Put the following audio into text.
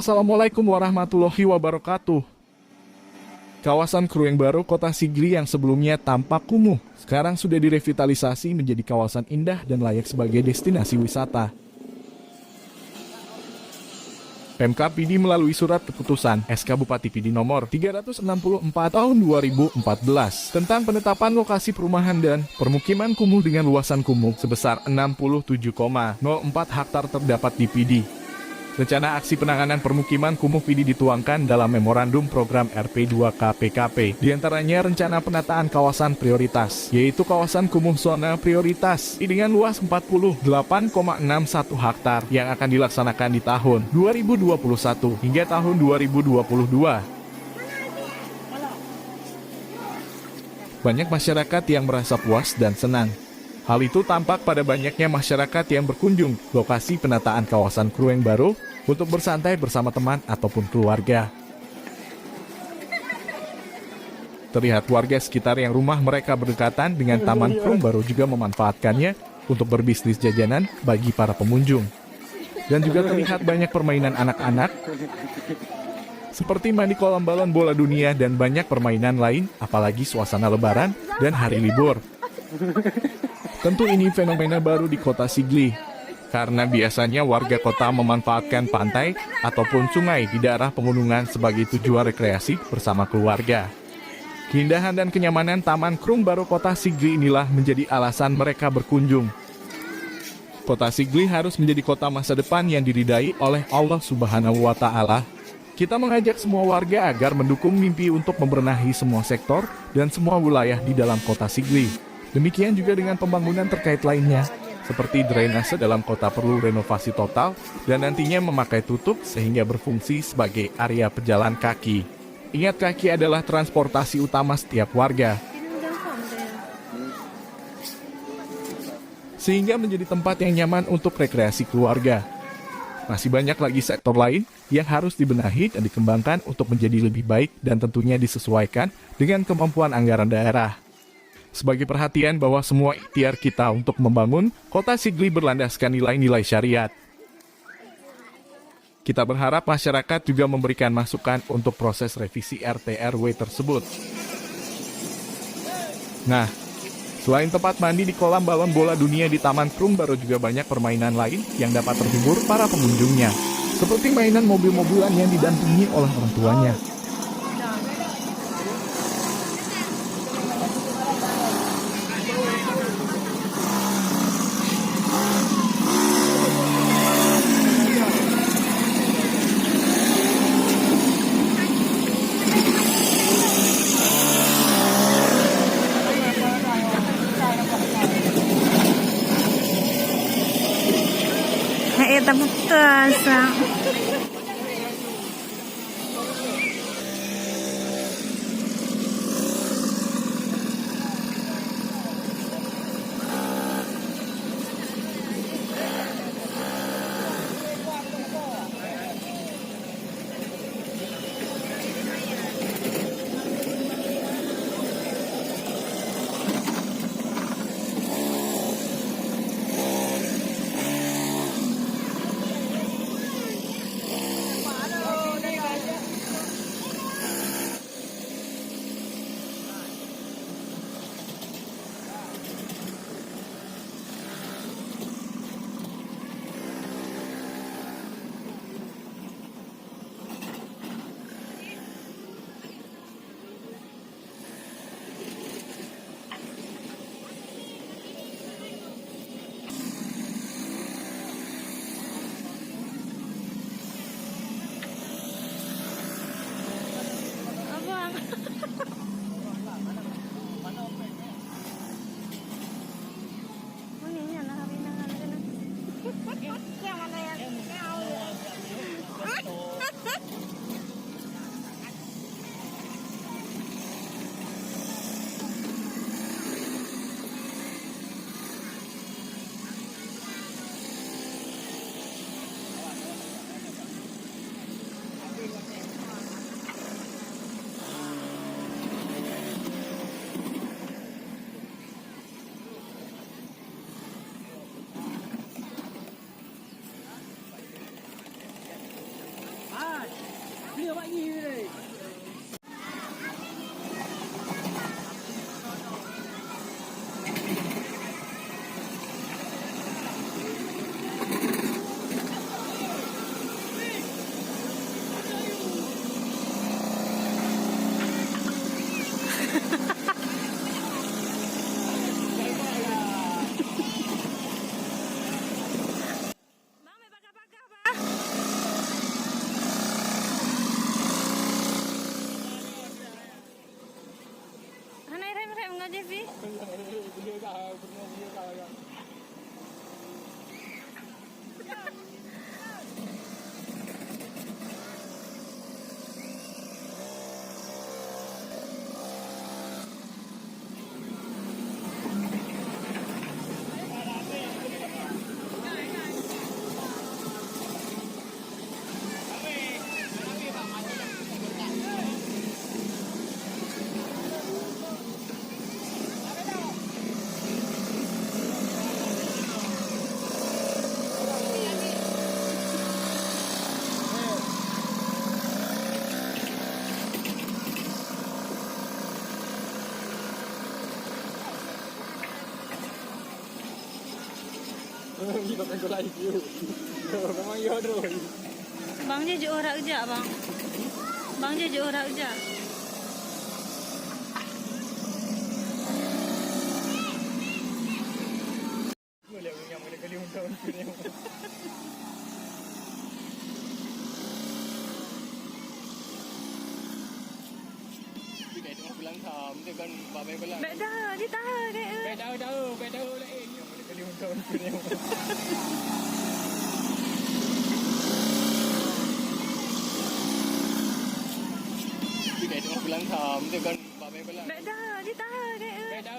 Assalamualaikum warahmatullahi wabarakatuh. Kawasan Krueng Baru, Kota Sigli yang sebelumnya tampak kumuh, sekarang sudah direvitalisasi menjadi kawasan indah dan layak sebagai destinasi wisata. Pemkab Pidi melalui surat keputusan SK Bupati Pidi nomor 364 tahun 2014 tentang penetapan lokasi perumahan dan permukiman kumuh dengan luasan kumuh sebesar 67,04 hektar terdapat di Pidi. Rencana aksi penanganan permukiman kumuh Pidi dituangkan dalam memorandum program RP2K PKP. Di antaranya rencana penataan kawasan prioritas, yaitu kawasan kumuh zona prioritas dengan luas 48,61 hektar yang akan dilaksanakan di tahun 2021 hingga tahun 2022. Banyak masyarakat yang merasa puas dan senang. Hal itu tampak pada banyaknya masyarakat yang berkunjung lokasi penataan kawasan Krueng Baru untuk bersantai bersama teman ataupun keluarga. Terlihat warga sekitar yang rumah mereka berdekatan dengan Taman Krueng Baru juga memanfaatkannya untuk berbisnis jajanan bagi para pengunjung. Dan juga terlihat banyak permainan anak-anak, seperti mandi kolam balon bola dunia dan banyak permainan lain, apalagi suasana lebaran dan hari libur. Tentu ini fenomena baru di Kota Sigli, karena biasanya warga kota memanfaatkan pantai ataupun sungai di daerah pegunungan sebagai tujuan rekreasi bersama keluarga. Keindahan dan kenyamanan Taman Krueng Baru Kota Sigli inilah menjadi alasan mereka berkunjung. Kota Sigli harus menjadi kota masa depan yang diridai oleh Allah Subhanahu wa Ta'ala. Kita mengajak semua warga agar mendukung mimpi untuk membenahi semua sektor dan semua wilayah di dalam Kota Sigli. Demikian juga dengan pembangunan terkait lainnya, seperti drainase dalam kota perlu renovasi total dan nantinya memakai tutup sehingga berfungsi sebagai area pejalan kaki. Ingat, kaki adalah transportasi utama setiap warga, sehingga menjadi tempat yang nyaman untuk rekreasi keluarga. Masih banyak lagi sektor lain yang harus dibenahi dan dikembangkan untuk menjadi lebih baik dan tentunya disesuaikan dengan kemampuan anggaran daerah. Sebagai perhatian bahwa semua ikhtiar kita untuk membangun Kota Sigli berlandaskan nilai-nilai syariat. Kita berharap masyarakat juga memberikan masukan untuk proses revisi RT/RW tersebut. Nah, selain tempat mandi di kolam balon bola dunia di Taman Krueng Baru juga banyak permainan lain yang dapat terhibur para pengunjungnya, seperti mainan mobil-mobilan yang didampingi oleh orang tuanya. Eta putasa. Diam kau je, Fi. Boleh dah, pernah boleh dah. Kita tengok live view. Memang ya rồi. Bang je orang kejap, bang. Bang je orang kejap. Boleh yang boleh kali undang ni. Kita tengok bilang tham tu kan babai belang. Baik dah, dia tahan kayak. Beda lain yang boleh kali undang ni. Kita tengok bilang tham tu kan babai belang. Baik dah, dia tahan kayak. Beda